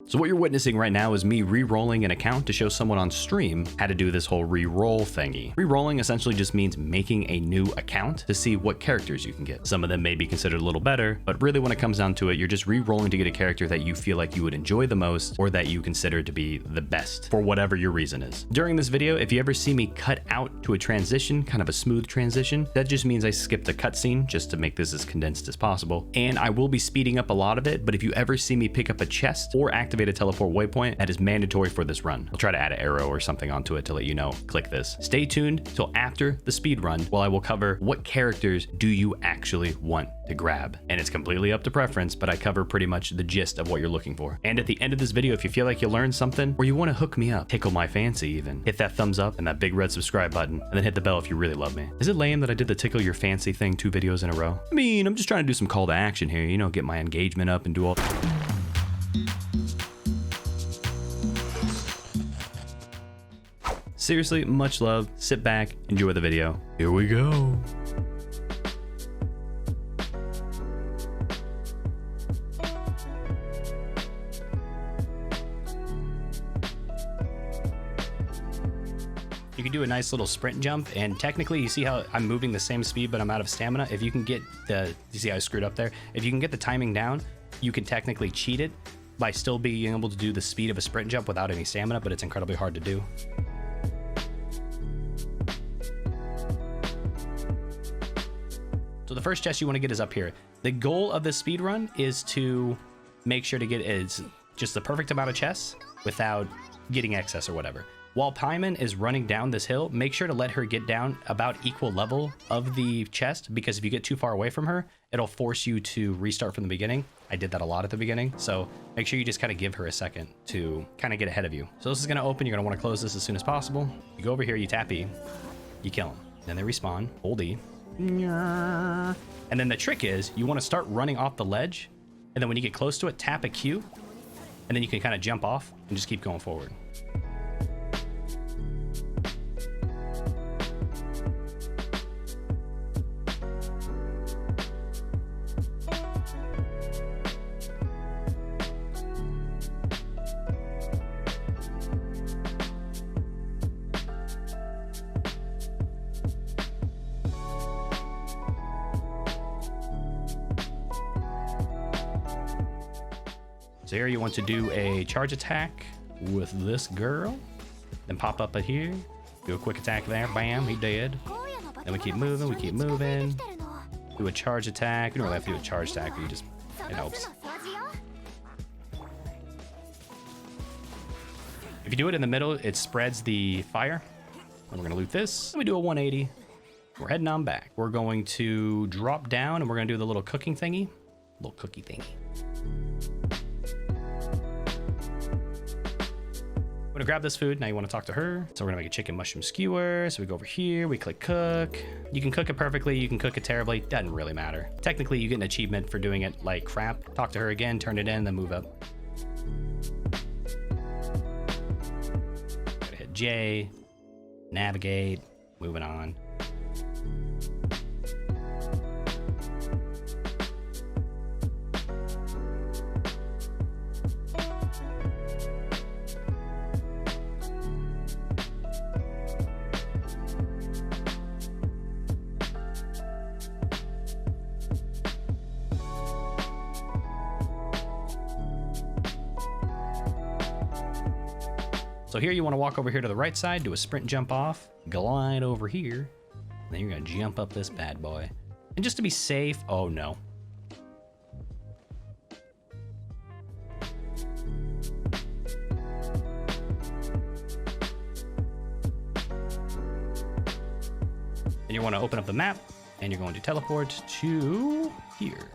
So what you're witnessing right now is me re-rolling an account to show someone on stream how to do this whole re-roll thingy. Re-rolling essentially just means making a new account to see what characters you can get. Some of them may be considered a little better, but really when it comes down to it, you're just re-rolling to get a character that you feel like you would enjoy the most or that you consider to be the best for whatever your reason is. During this video, if you ever see me cut out to a transition, kind of a smooth transition, that just means I skipped a cutscene just to make this as condensed as possible. And I will be speeding up a lot of it, but if you ever see me pick up a chest or activate a teleport waypoint, that is mandatory for this run. I'll try to add an arrow or something onto it to let you know, click this. Stay tuned till after the speed run while I will cover what characters do you actually want to grab. And it's completely up to preference, but I cover pretty much the gist of what you're looking for. And at the end of this video, if you feel like you learned something or you want to hook me up, tickle my fancy even, hit that thumbs up and that big red subscribe button, and then hit the bell if you really love me. Is it lame that I did the tickle your fancy thing 2 videos in a row? I mean, I'm just trying to do some call to action here, you know, get my engagement up and do all... Seriously, much love. Sit back, enjoy the video. Here we go. You can do a nice little sprint jump, and technically you see how I'm moving the same speed, but I'm out of stamina. If you can get the, you see how I screwed up there? If you can get the timing down, you can technically cheat it by still being able to do the speed of a sprint jump without any stamina, but it's incredibly hard to do. So the first chest you want to get is up here. The goal of this speed run is to make sure to get is just the perfect amount of chests without getting excess or whatever. While Paimon is running down this hill, make sure to let her get down about equal level of the chest, because if you get too far away from her, it'll force you to restart from the beginning. I did that a lot at the beginning, so make sure you just kind of give her a second to kind of get ahead of you. So this is going to open. You're going to want to close this as soon as possible. You go over here, you tap E, you kill them. Then they respawn, hold E. And then the trick is you want to start running off the ledge, and then when you get close to it, tap a Q, and then you can kind of jump off and just keep going forward. So here you want to do a charge attack with this girl, then pop up at here, do a quick attack there, bam, he dead. Then we keep moving, do a charge attack. You don't really have to do a charge attack, but you just, it helps. If you do it in the middle, it spreads the fire. And we're gonna loot this. Then we do a 180. We're heading on back. We're going to drop down and we're gonna do the little cooking thingy, little cookie thingy. We're gonna grab this food. Now you want to talk to her. So we're gonna make a chicken mushroom skewer. So we go over here, we click cook. You can cook it perfectly, you can cook it terribly, doesn't really matter. Technically you get an achievement for doing it like crap. Talk to her again, turn it in, then move up. Gotta hit J, navigate, moving on. So here you want to walk over here to the right side, do a sprint jump off, glide over here, and then you're going to jump up this bad boy. And just to be safe, oh no. And you want to open up the map, and you're going to teleport to here.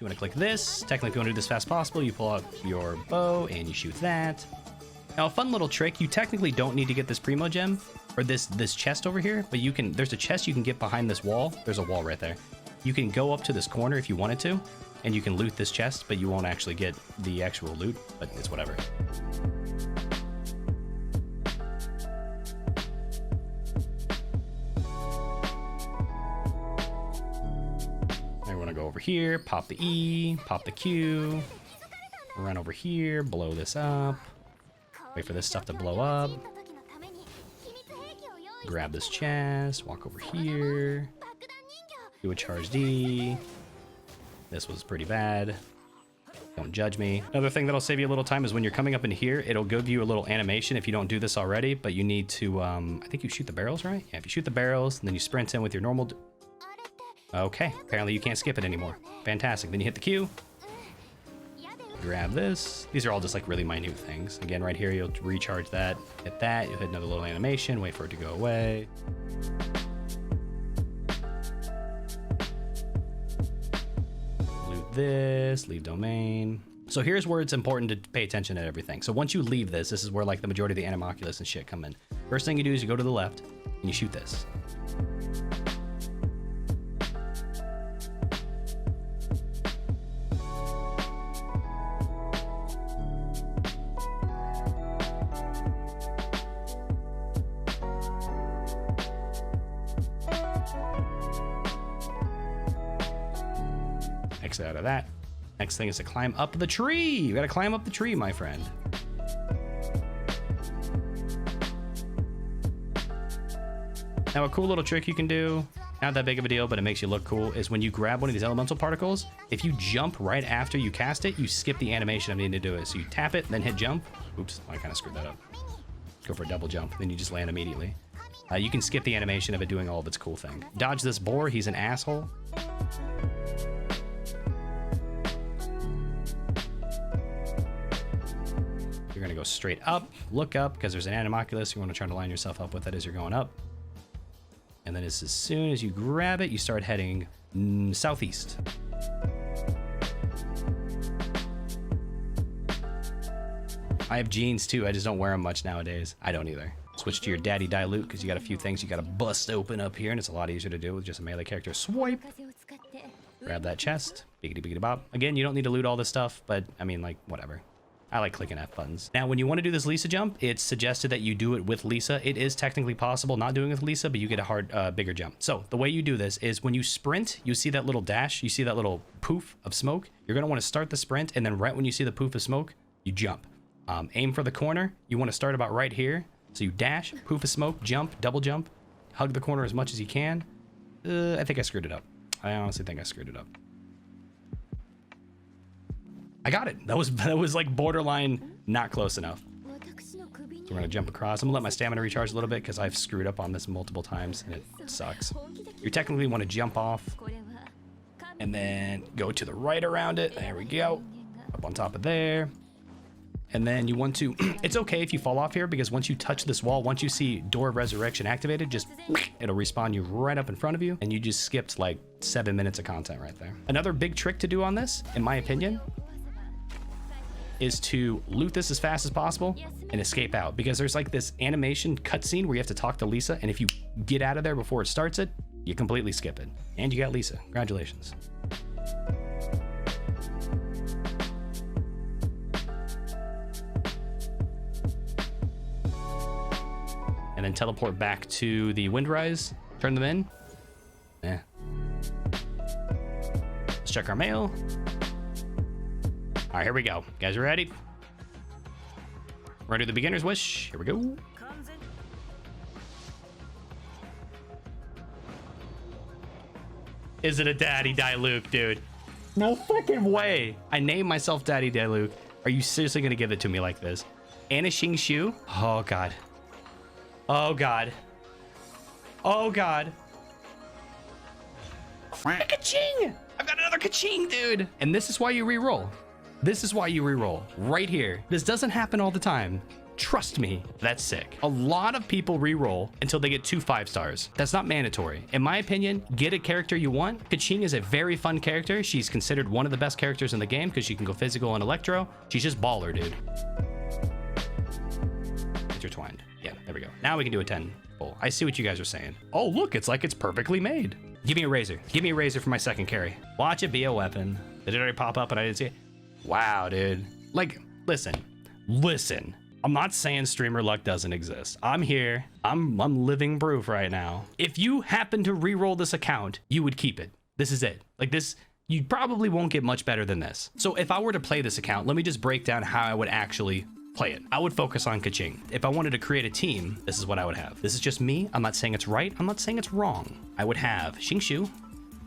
You want to click this. Technically, if you want to do this fast as possible, you pull out your bow and you shoot that. Now, a fun little trick, you technically don't need to get this Primo Gem, or this chest over here, but you can, there's a chest you can get behind this wall. There's a wall right there. You can go up to this corner if you wanted to, and you can loot this chest, but you won't actually get the actual loot, but it's whatever. go over here, pop the E, pop the Q, run over here, blow this up, wait for this stuff to blow up, grab this chest, walk over here, do a charge D. This was pretty bad. Don't judge me. Another thing that'll save you a little time is when you're coming up in here, it'll give you a little animation if you don't do this already, but you need to, I think you shoot the barrels, right? Yeah, if you shoot the barrels, and then you sprint in with your normal... Okay, apparently you can't skip it anymore. Fantastic. Then you hit the Q. Grab this. These are all just like really minute things. Again, right here, you'll recharge that. Hit that, you'll hit another little animation, wait for it to go away. This, leave domain. So here's where it's important to pay attention to everything. So once you leave this is where like the majority of the animoculus and shit come in. First thing you do is you go to the left and you shoot this. Exit out of that. Next thing is to climb up the tree. You gotta climb up the tree, my friend. Now a cool little trick you can do, not that big of a deal, but it makes you look cool, is when you grab one of these elemental particles, if you jump right after you cast it, you skip the animation of needing to do it. So you tap it, then hit jump. Oops, I kind of screwed that up. Go for a double jump, then you just land immediately. You can skip the animation of it doing all of its cool thing. Dodge this boar, he's an asshole. You're gonna go straight up, look up, because there's an animoculus. You want to try to line yourself up with it as you're going up. And then as soon as you grab it, you start heading southeast. I have jeans too, I just don't wear them much nowadays. I don't either. Switch to your daddy dilute, because you got a few things you gotta bust open up here, and it's a lot easier to do with just a melee character. Swipe. Grab that chest. Biggity biggity bop. Again, you don't need to loot all this stuff, but I mean, like, whatever. I like clicking F buttons. Now, when you want to do this Lisa jump, it's suggested that you do it with Lisa. It is technically possible not doing it with Lisa, but you get a bigger jump. So the way you do this is when you sprint, you see that little dash, you see that little poof of smoke. You're going to want to start the sprint, and then right when you see the poof of smoke, you jump. Aim for the corner. You want to start about right here. So you dash, poof of smoke, jump, double jump, hug the corner as much as you can. I think I screwed it up. I honestly think I screwed it up. I got it. That was like borderline not close enough. So we're gonna jump across. I'm gonna let my stamina recharge a little bit because I've screwed up on this multiple times and it sucks. You technically want to jump off and then go to the right around it. There we go. Up on top of there. And then you want to, it's okay if you fall off here because once you touch this wall, once you see Door of Resurrection activated, just it'll respawn you right up in front of you and you just skipped like 7 minutes of content right there. Another big trick to do on this, in my opinion, is to loot this as fast as possible and escape out because there's like this animation cutscene where you have to talk to Lisa, and if you get out of there before it starts it, you completely skip it. And you got Lisa. Congratulations. And then teleport back to the Windrise, turn them in. Let's check our mail. All right, here we go. You guys ready? We're gonna do the beginner's wish. Here we go. Is it a Daddy Diluc, dude? No fucking way. I named myself Daddy Diluc. Are you seriously gonna give it to me like this? Anna Xing Shu? Oh God. Oh God. Oh God. Ka-ching! I've got another ka-ching, dude. And this is why you re-roll. This is why you reroll right here. This doesn't happen all the time. Trust me, that's sick. A lot of people reroll until they get 2 5 stars. That's not mandatory. In my opinion, get a character you want. Ka-ching is a very fun character. She's considered one of the best characters in the game because she can go physical and electro. She's just baller, dude. Intertwined. Yeah, there we go. Now we can do a 10 full. I see what you guys are saying. Oh, look, it's like it's perfectly made. Give me a razor. Give me a razor for my second carry. Watch it be a weapon. Did it already pop up and I didn't see it? Wow, dude. Like, listen. I'm not saying streamer luck doesn't exist. I'm here. I'm living proof right now. If you happen to re-roll this account, you would keep it. This is it. Like this, you probably won't get much better than this. So if I were to play this account, let me just break down how I would actually play it. I would focus on Kaching. If I wanted to create a team, this is what I would have. This is just me. I'm not saying it's right. I'm not saying it's wrong. I would have Xingshu.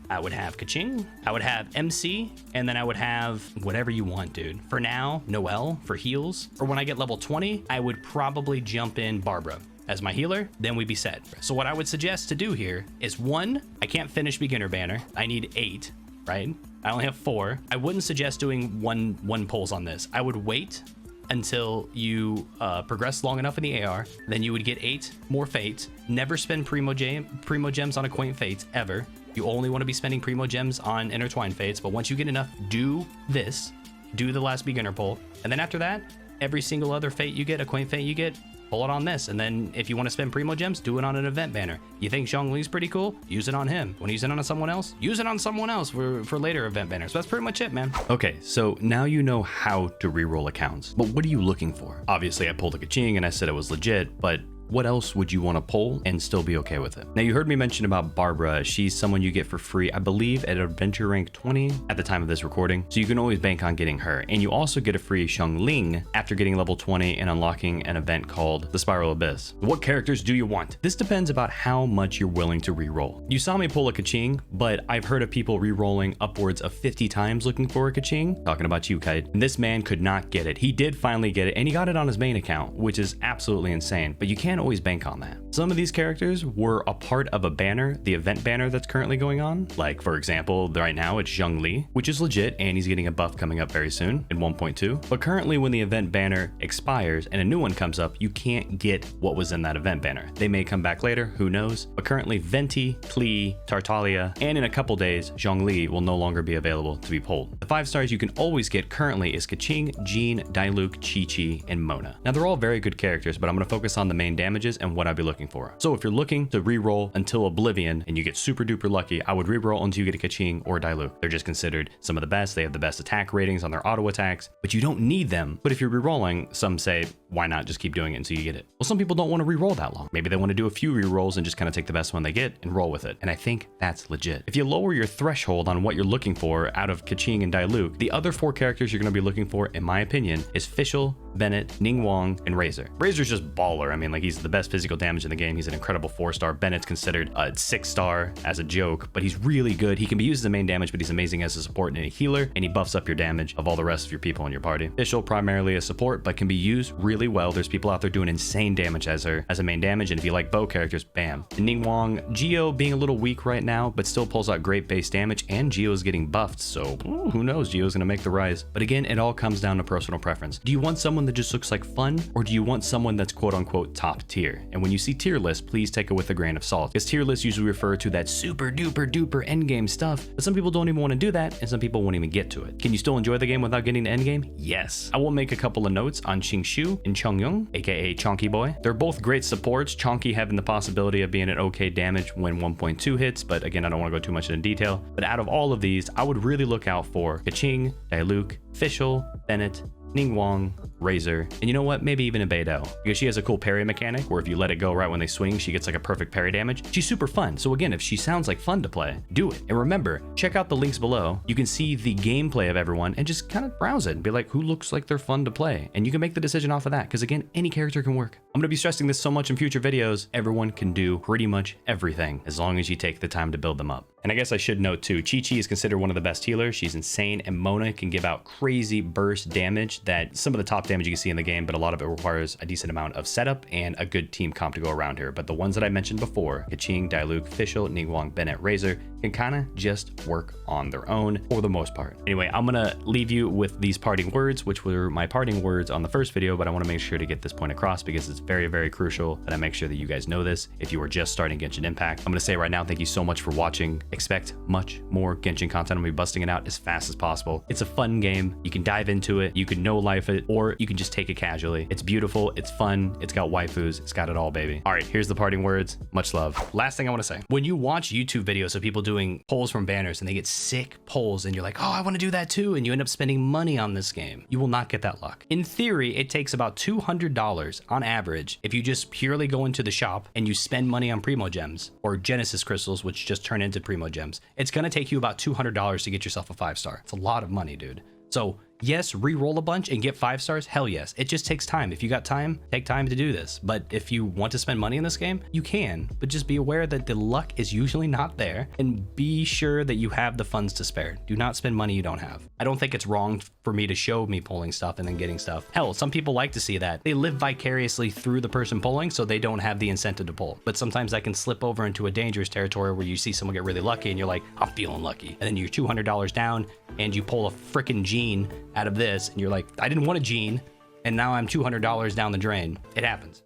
I would have Kaching. I would have MC. And then I would have whatever you want, dude. For now, Noelle for heals. Or when I get level 20, I would probably jump in Barbara as my healer, then we'd be set. So what I would suggest to do here is 1, I can't finish beginner banner. I need 8, right? I only have 4. I wouldn't suggest doing one pulls on this. I would wait until you progress long enough in the AR, then you would get 8 more fates. Never spend primo gems on acquaint fates ever. You only want to be spending primo gems on intertwined fates, but once you get enough, do this, do the last beginner pull, and then after that, every single other fate you get, acquaint fate you get, pull it on this. And then if you want to spend primo gems, do it on an event banner. You think Zhongli's pretty cool? Use it on him. Want to use it on someone else? Use it on someone else for later event banners. So that's pretty much it, man. Okay, so now you know how to reroll accounts, but what are you looking for? Obviously, I pulled a Kaching and I said it was legit, but what else would you want to pull and still be okay with it? Now, you heard me mention about Barbara. She's someone you get for free, I believe, at adventure rank 20 at the time of this recording. So you can always bank on getting her. And you also get a free Xiangling after getting level 20 and unlocking an event called the Spiral Abyss. What characters do you want? This depends about how much you're willing to reroll. You saw me pull a Kaching, but I've heard of people rerolling upwards of 50 times looking for a Kaching. Talking about you, Kite. And this man could not get it. He did finally get it, and he got it on his main account, which is absolutely insane. But you can't always bank on that. Some of these characters were a part of a banner, the event banner that's currently going on. Like, for example, right now it's Zhongli, which is legit, and he's getting a buff coming up very soon in 1.2. But currently, when the event banner expires and a new one comes up, you can't get what was in that event banner. They may come back later, who knows? But currently, Venti, Klee, Tartaglia, and in a couple days, Zhongli will no longer be available to be pulled. The 5 stars you can always get currently is Kaching, Jean, Diluc, Chi-Chi, and Mona. Now, they're all very good characters, but I'm going to focus on the main damages and what I'd be looking for. So if you're looking to reroll until Oblivion and you get super duper lucky, I would reroll until you get a Kaching or Diluc. They're just considered some of the best. They have the best attack ratings on their auto attacks, but you don't need them. But if you're rerolling, some say, why not just keep doing it until you get it? Well, some people don't want to reroll that long. Maybe they want to do a few rerolls and just kind of take the best one they get and roll with it. And I think that's legit. If you lower your threshold on what you're looking for out of Kaching and Diluc, the other 4 characters you're going to be looking for, in my opinion, is Fischl, Bennett, Ningguang, and Razor. Razor's just baller. I mean, like, he's the best physical damage in the game. He's an incredible 4-star. Bennett's considered a 6-star as a joke, but he's really good. He can be used as a main damage, but he's amazing as a support and a healer, and he buffs up your damage of all the rest of your people in your party. Fischl primarily a support, but can be used really well. There's people out there doing insane damage as her as a main damage, and if you like bow characters, bam. And Ningguang, Geo being a little weak right now, but still pulls out great base damage, and Geo's getting buffed, so who knows? Geo's gonna make the rise. But again, it all comes down to personal preference. Do you want someone that just looks like fun, or do you want someone that's quote unquote top tier? And when you see tier lists, please take it with a grain of salt, because tier lists usually refer to that super duper duper endgame stuff, but some people don't even want to do that, and some people won't even get to it. Can you still enjoy the game without getting to endgame? Yes. I will make a couple of notes on Xingshu and Chongyun, aka Chonky Boy. They're both great supports, Chonky having the possibility of being an okay damage when 1.2 hits, but again, I don't want to go too much into detail. But out of all of these, I would really look out for Kaching, Diluc, Fischl, Bennett, Ningguang, Razor, and you know what? Maybe even a Beidou, because she has a cool parry mechanic where if you let it go right when they swing, she gets like a perfect parry damage. She's super fun. So again, if she sounds like fun to play, do it. And remember, check out the links below. You can see the gameplay of everyone and just kind of browse it and be like, who looks like they're fun to play? And you can make the decision off of that, because again, any character can work. I'm going to be stressing this so much in future videos. Everyone can do pretty much everything as long as you take the time to build them up. And I guess I should note too, Chi-Chi is considered one of the best healers. She's insane, and Mona can give out crazy burst damage that some of the top damage you can see in the game, but a lot of it requires a decent amount of setup and a good team comp to go around her. But the ones that I mentioned before, Kaching, Diluc, Fischl, Ningguang, Bennett, Razor, can kind of just work on their own for the most part. Anyway, I'm gonna leave you with these parting words, which were my parting words on the first video, but I want to make sure to get this point across because it's very, very crucial that I make sure that you guys know this if you are just starting Genshin Impact. I'm gonna say right now, thank you so much for watching. Expect much more Genshin content. I'm gonna be busting it out as fast as possible. It's a fun game. You can dive into it, you can no-life it, or you can just take it casually. It's beautiful, it's fun, it's got waifus, it's got it all, baby. All right, here's the parting words. Much love. Last thing I want to say, when you watch YouTube videos of people doing pulls from banners and they get sick pulls and you're like, oh, I want to do that too, and you end up spending money on this game, you will not get that luck. In theory, it takes about $200 on average if you just purely go into the shop and you spend money on primo gems or Genesis crystals, which just turn into primo ammo gems. It's going to take you about $200 to get yourself a 5-star. It's a lot of money, dude. So yes, re-roll a bunch and get 5 stars. Hell yes. It just takes time. If you got time, take time to do this. But if you want to spend money in this game, you can, but just be aware that the luck is usually not there, and be sure that you have the funds to spare. Do not spend money you don't have. I don't think it's wrong for me to show me pulling stuff and then getting stuff. Hell, some people like to see that. They live vicariously through the person pulling, so they don't have the incentive to pull. But sometimes I can slip over into a dangerous territory where you see someone get really lucky and you're like, I'm feeling lucky. And then you're $200 down and you pull a freaking gene out of this and you're like, I didn't want a gene and now I'm $200 down the drain. It happens.